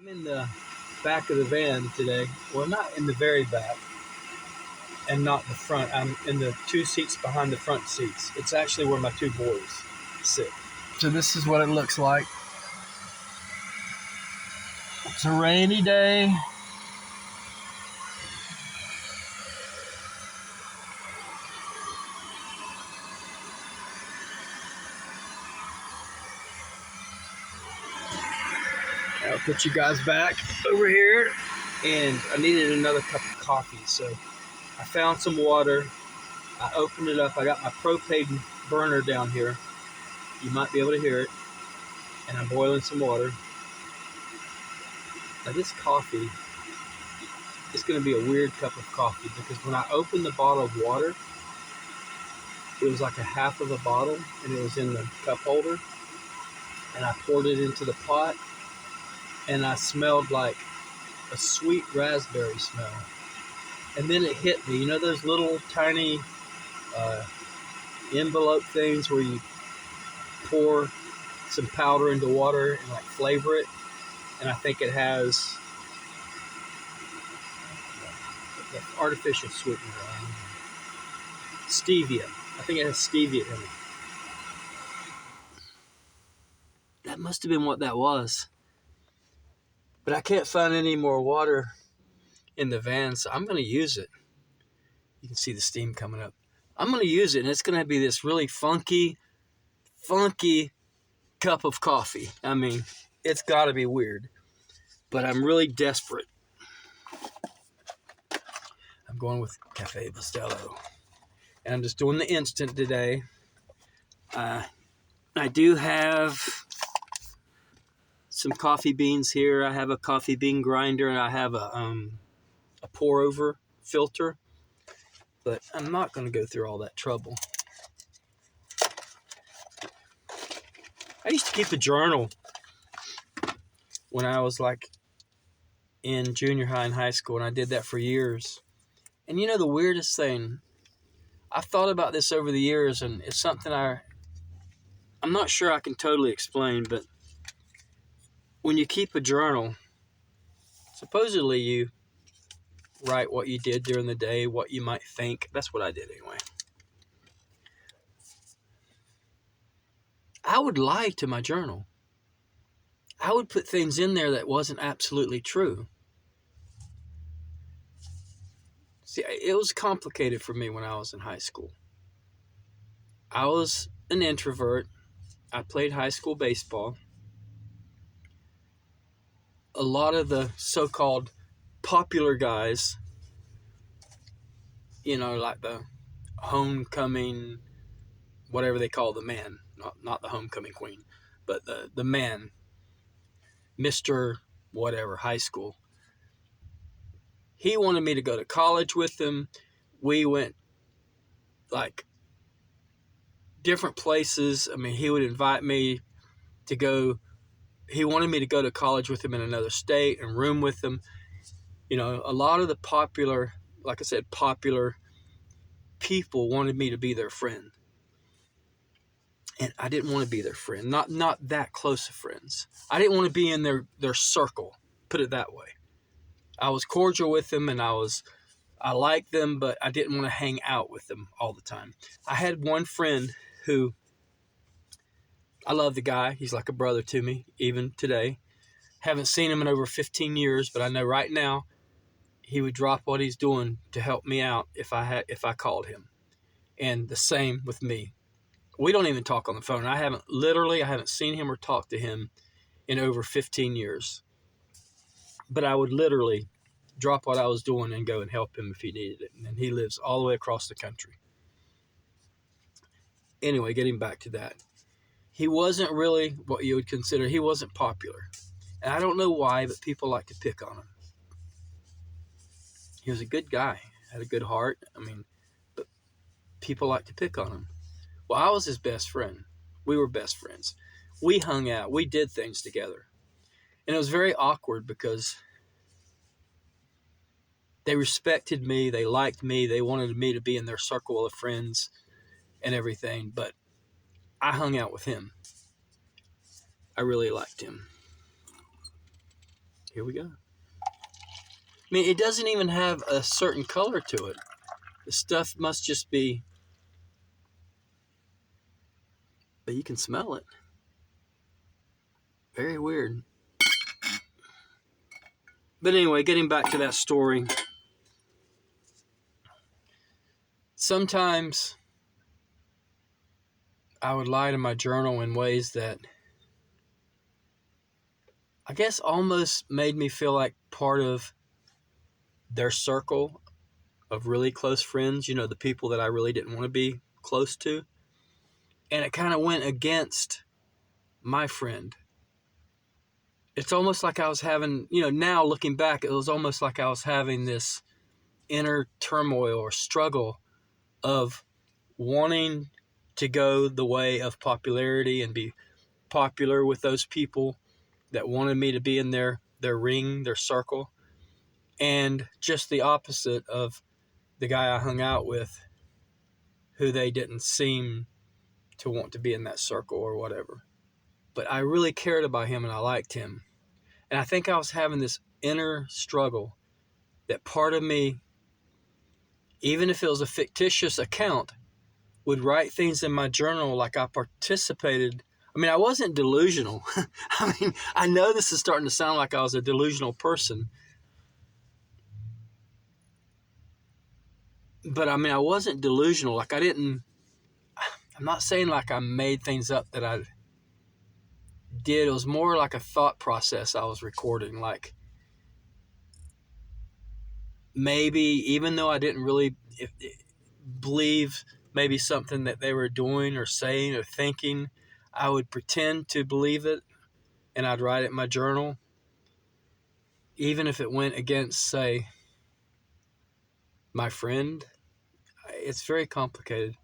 I'm in the back of the van today. Well, not in the very back and not the front. I'm in the two seats behind the front seats. It's actually where my two boys sit. So this is what it looks like. It's a rainy day. I'll put you guys back over here. And I needed another cup of coffee, so I found some water. I opened it up. I got my propane burner down here. You might be able to hear it. And I'm boiling some water. Now this coffee, it's going to be a weird cup of coffee because when I opened the bottle of water, it was like a half of a bottle and it was in the cup holder. And I poured it into the pot and I smelled like a sweet raspberry smell. And then it hit me. You know those little tiny envelope things where you pour some powder into water and like flavor it? And I think it has the artificial sweetener, stevia. I think it has stevia in it. That must have been what that was. But I can't find any more water in the van, so I'm going to use it. You can see the steam coming up. I'm going to use it, and it's going to be this really funky cup of coffee. I mean, it's got to be weird, but I'm really desperate. I'm going with Cafe Bustelo, and I'm just doing the instant today. I do have some coffee beans here. I have a coffee bean grinder, and I have a pour-over filter, but I'm not going to go through all that trouble. I used to keep a journal when I was like in junior high and high school, and I did that for years. And you know the weirdest thing, I've thought about this over the years, and it's something I'm not sure I can totally explain, but when you keep a journal, supposedly you write what you did during the day, what you might think. That's what I did anyway. I would lie to my journal. I would put things in there that wasn't absolutely true. See, it was complicated for me when I was in high school. I was an introvert. I played high school baseball. A lot of the so-called popular guys, you know, like the homecoming, whatever they call the man, not the homecoming queen, but the man, Mr. whatever, high school. He wanted me to go to college with him. We went like different places. I mean, he would invite me to go. He wanted me to go to college with him in another state and room with him. You know, a lot of the popular, like I said, popular people wanted me to be their friend. And I didn't want to be their friend. Not that close of friends. I didn't want to be in their circle, put it that way. I was cordial with them and I liked them, but I didn't want to hang out with them all the time. I had one friend who, I love the guy. He's like a brother to me, even today. Haven't seen him in over 15 years, but I know right now he would drop what he's doing to help me out if I called him. And the same with me. We don't even talk on the phone. I haven't seen him or talked to him in over 15 years. But I would literally drop what I was doing and go and help him if he needed it. And he lives all the way across the country. Anyway, getting back to that. He wasn't really what you would consider, he wasn't popular. And I don't know why, but people like to pick on him. He was a good guy, had a good heart. I mean, but people like to pick on him. Well, I was his best friend. We were best friends. We hung out. We did things together. And it was very awkward because they respected me. They liked me. They wanted me to be in their circle of friends and everything. But I hung out with him. I really liked him. Here we go. I mean, it doesn't even have a certain color to it. The stuff must just be... But you can smell it. Very weird. But anyway, getting back to that story. Sometimes I would lie to my journal in ways that I guess almost made me feel like part of their circle of really close friends, the people that I really didn't want to be close to. And it kind of went against my friend. It's almost like I was having, now looking back, it was almost like I was having this inner turmoil or struggle of wanting to go the way of popularity and be popular with those people that wanted me to be in their ring, their circle, and just the opposite of the guy I hung out with, who they didn't seem to want to be in that circle or whatever. But I really cared about him and I liked him. And I think I was having this inner struggle that part of me, even if it was a fictitious account, would write things in my journal like I participated. I mean, I wasn't delusional. I know this is starting to sound like I was a delusional person. But I wasn't delusional. I'm not saying like I made things up that I did. It was more like a thought process I was recording. Like maybe, even though I didn't really believe maybe something that they were doing or saying or thinking, I would pretend to believe it and I'd write it in my journal. Even if it went against, say, my friend. It's very complicated.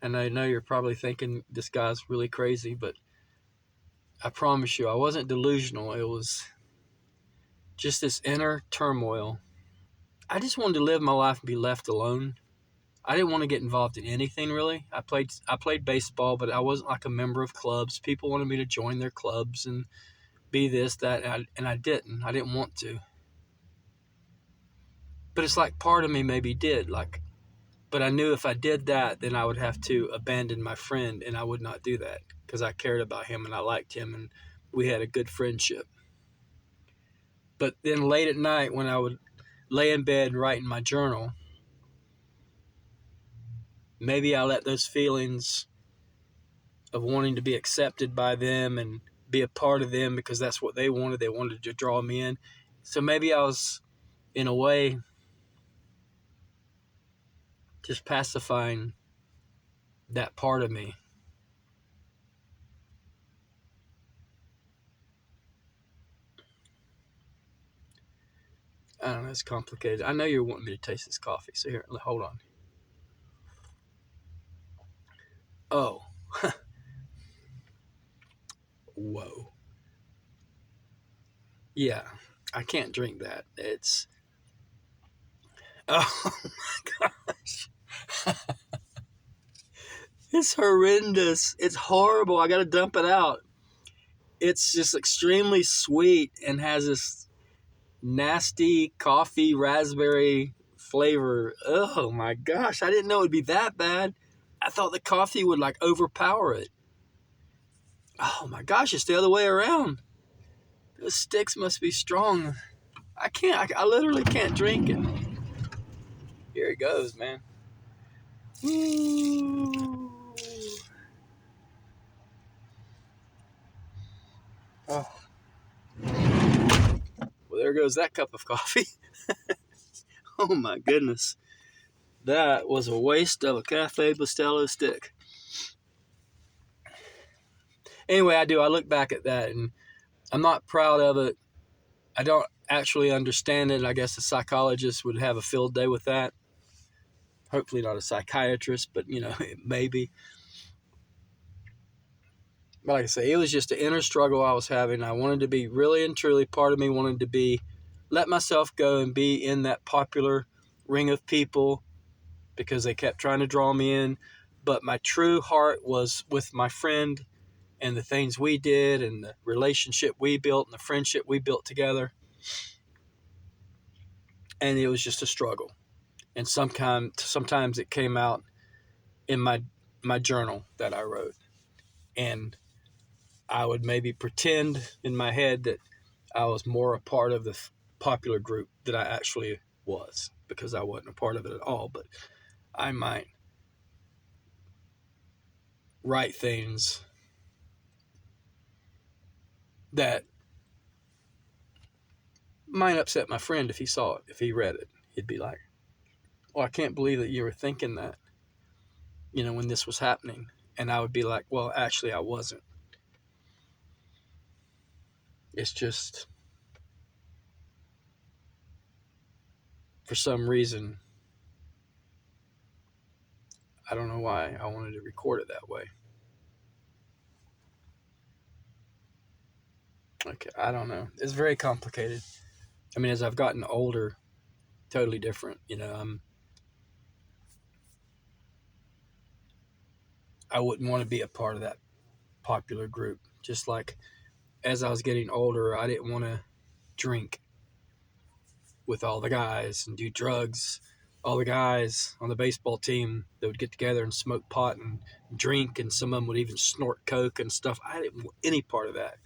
And I know you're probably thinking this guy's really crazy, but I promise you, I wasn't delusional. It was just this inner turmoil. I just wanted to live my life and be left alone. I didn't want to get involved in anything, really. I played baseball, but I wasn't like a member of clubs. People wanted me to join their clubs and be this, that, and I didn't. I didn't want to. But it's like part of me maybe did. But I knew if I did that, then I would have to abandon my friend, and I would not do that because I cared about him and I liked him and we had a good friendship. But then late at night when I would lay in bed and write in my journal, maybe I let those feelings of wanting to be accepted by them and be a part of them because that's what they wanted. They wanted to draw me in. So maybe I was, in a way, just pacifying that part of me. I don't know, it's complicated. I know you're wanting me to taste this coffee, so here, hold on. Oh. Whoa. Yeah, I can't drink that. It's... Oh my gosh. It's horrendous. It's horrible. I gotta dump it out. It's just extremely sweet and has this nasty coffee raspberry flavor. Oh my gosh, I didn't know it'd be that bad. I thought the coffee would like overpower it. Oh my gosh, it's the other way around. Those sticks must be strong. I literally can't drink it. Here it goes, man. Ooh. Oh. Well, there goes that cup of coffee. Oh my goodness. That was a waste of a Cafe Bustelo stick. Anyway, I look back at that and I'm not proud of it. I don't actually understand it. I guess a psychologist would have a field day with that. Hopefully not a psychiatrist, but maybe. But like I say, it was just an inner struggle I was having. I wanted to be really and truly, part of me wanted to let myself go and be in that popular ring of people because they kept trying to draw me in. But my true heart was with my friend and the things we did and the relationship we built and the friendship we built together. And it was just a struggle. And sometimes it came out in my journal that I wrote. And I would maybe pretend in my head that I was more a part of the popular group than I actually was, because I wasn't a part of it at all. But I might write things that might upset my friend if he saw it, if he read it. He'd be like, well, I can't believe that you were thinking that, when this was happening. And I would be like, well, actually, I wasn't. It's just, for some reason, I don't know why I wanted to record it that way. Okay, I don't know. It's very complicated. I mean, as I've gotten older, totally different. I wouldn't want to be a part of that popular group. Just like as I was getting older, I didn't want to drink with all the guys and do drugs. All the guys on the baseball team that would get together and smoke pot and drink, and some of them would even snort coke and stuff. I didn't want any part of that.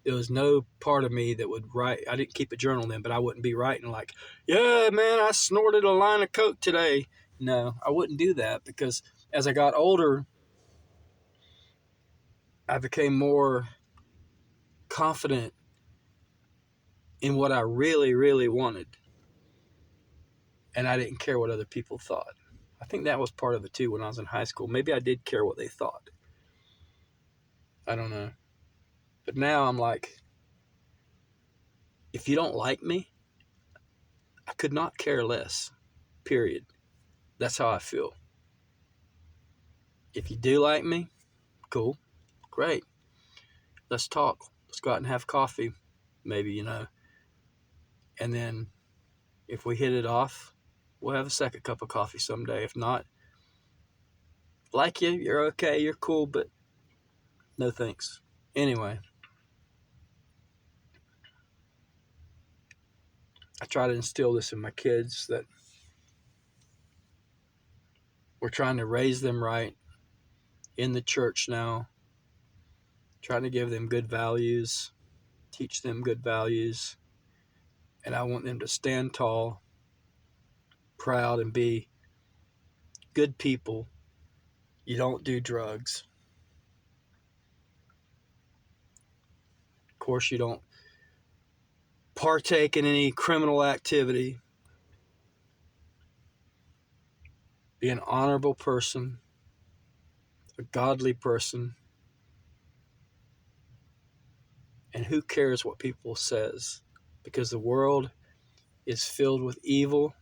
There was no part of me that would write. I didn't keep a journal then, but I wouldn't be writing like, yeah, man, I snorted a line of coke today. No, I wouldn't do that, because as I got older, I became more confident in what I really, really wanted. And I didn't care what other people thought. I think that was part of it too when I was in high school. Maybe I did care what they thought. I don't know. But now I'm like, if you don't like me, I could not care less. Period. That's how I feel. If you do like me, cool. Great. Let's talk. Let's go out and have coffee. Maybe, And then if we hit it off, we'll have a second cup of coffee someday. If not, like you, you're okay, you're cool, but no thanks. Anyway, I try to instill this in my kids, that we're trying to raise them right in the church now, trying to give them good values, teach them good values, and I want them to stand tall, proud, and be good people. You don't do drugs. Of course, you don't partake in any criminal activity. Be an honorable person, a godly person, and who cares what people says? Because the world is filled with evil,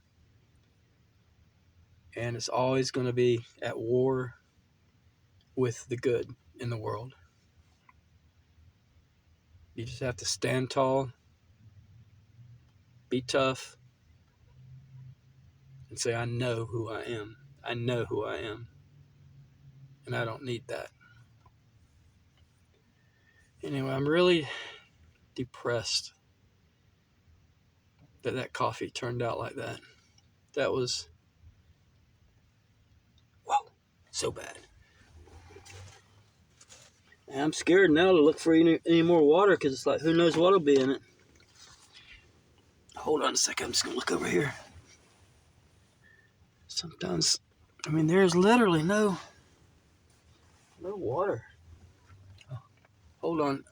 and it's always going to be at war with the good in the world. You just have to stand tall, be tough, and say, I know who I am. I know who I am. And I don't need that. Anyway, I'm really depressed that coffee turned out like that. That was, whoa, so bad. And I'm scared now to look for any more water, because it's like, who knows what'll be in it. Hold on a second, I'm just going to look over here. Sometimes, there's literally no water. Hold on.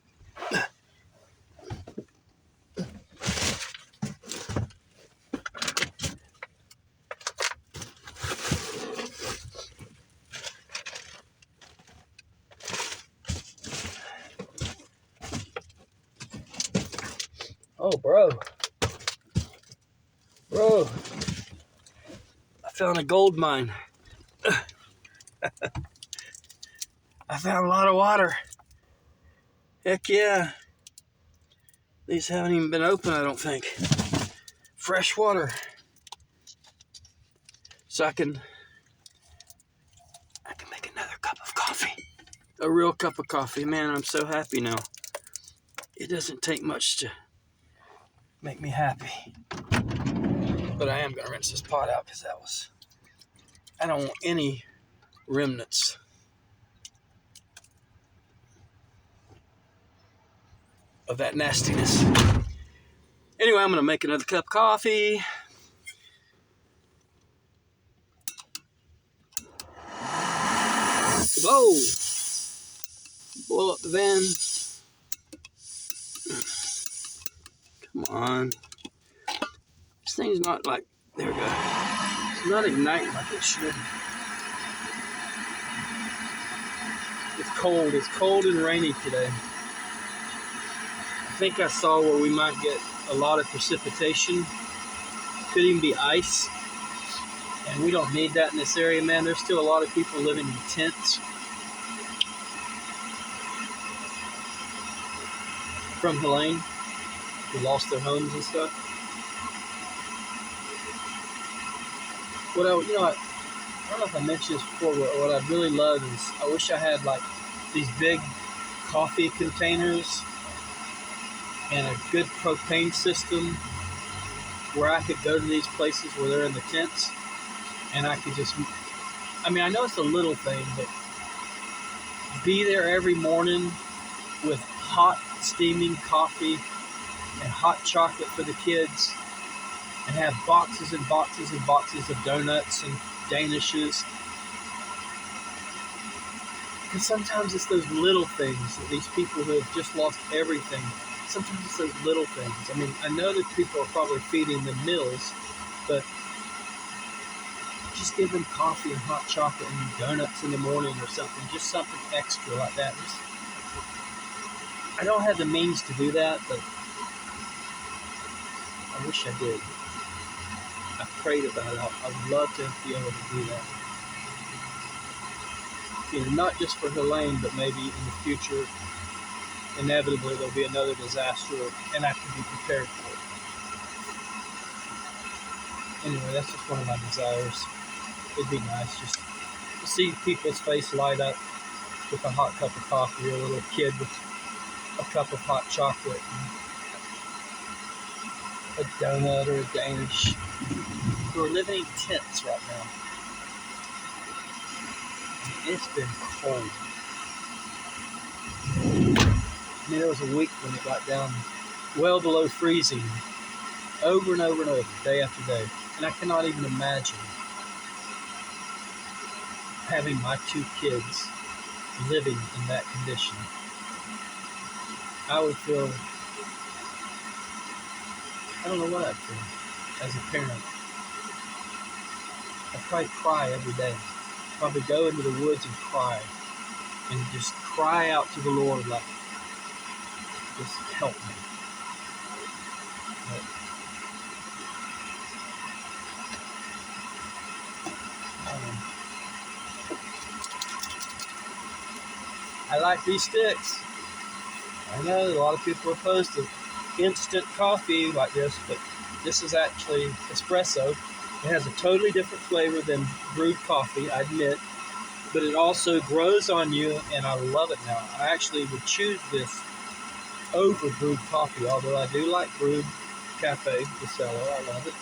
Oh, bro, I found a gold mine. I found a lot of water. Heck yeah. These haven't even been open, I don't think. Fresh water. So I can make another cup of coffee. A real cup of coffee. Man, I'm so happy now. It doesn't take much to make me happy. But I am going to rinse this pot out because I don't want any remnants of that nastiness. Anyway, I'm going to make another cup of coffee. Whoa! Blow up the van. Come on. This thing's not like, there we go. It's not igniting like it should. It's cold and rainy today. I think I saw where we might get a lot of precipitation. Could even be ice. And we don't need that in this area, man. There's still a lot of people living in tents. From Helene, who lost their homes and stuff. I don't know if I mentioned this before, but what I'd really love is I wish I had like these big coffee containers and a good propane system where I could go to these places where they're in the tents and I could just, I know it's a little thing, but be there every morning with hot steaming coffee and hot chocolate for the kids and have boxes and boxes and boxes of donuts and danishes. Because sometimes it's those little things that these people who have just lost everything, sometimes it's those little things. I know that people are probably feeding them meals, but just give them coffee and hot chocolate and donuts in the morning or something, just something extra like that. I don't have the means to do that, but I wish I did. I prayed about it. I would love to be able to do that. Not just for Helene, but maybe in the future, inevitably there'll be another disaster, and I can be prepared for it. Anyway, that's just one of my desires. It'd be nice just to see people's face light up with a hot cup of coffee, or a little kid with a cup of hot chocolate, and a donut or a Danish. We're living in tents right now. It's been cold. There was a week when it got down well below freezing, over and over and over, day after day. And I cannot even imagine having my two kids living in that condition. I would feel, I don't know what I'd feel as a parent. I'd probably cry every day. Probably go into the woods and cry. And just cry out to the Lord like, just help me. But, I like these sticks. I know a lot of people are opposed to instant coffee like this, but this is actually espresso. It has a totally different flavor than brewed coffee, I admit, but it also grows on you, and I love it now. I actually would choose this over brewed coffee, although I do like brewed cafe, Bucelo, I love it,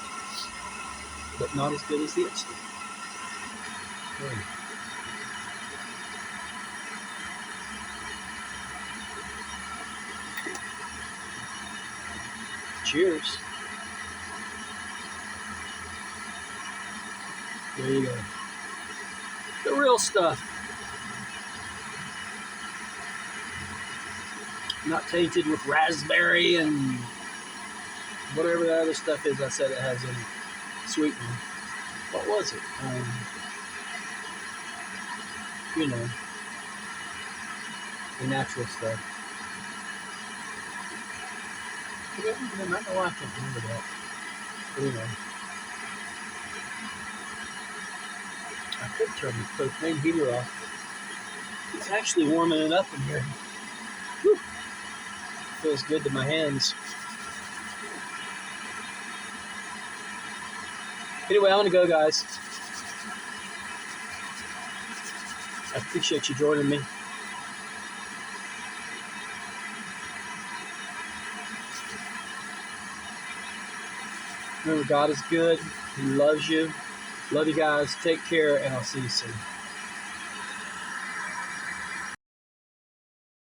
but not as good as the instant. Cheers. There you go. The real stuff. Not tainted with raspberry and whatever the other stuff is I said it has in it. Sweetener. What was it? The natural stuff. I don't know why I can't remember that. But anyway. I could turn the propane heater off. It's actually warming it up in here. Whew. Feels good to my hands. Anyway, I'm going to go, guys. I appreciate you joining me. Remember, God is good. He loves you. Love you guys. Take care, and I'll see you soon.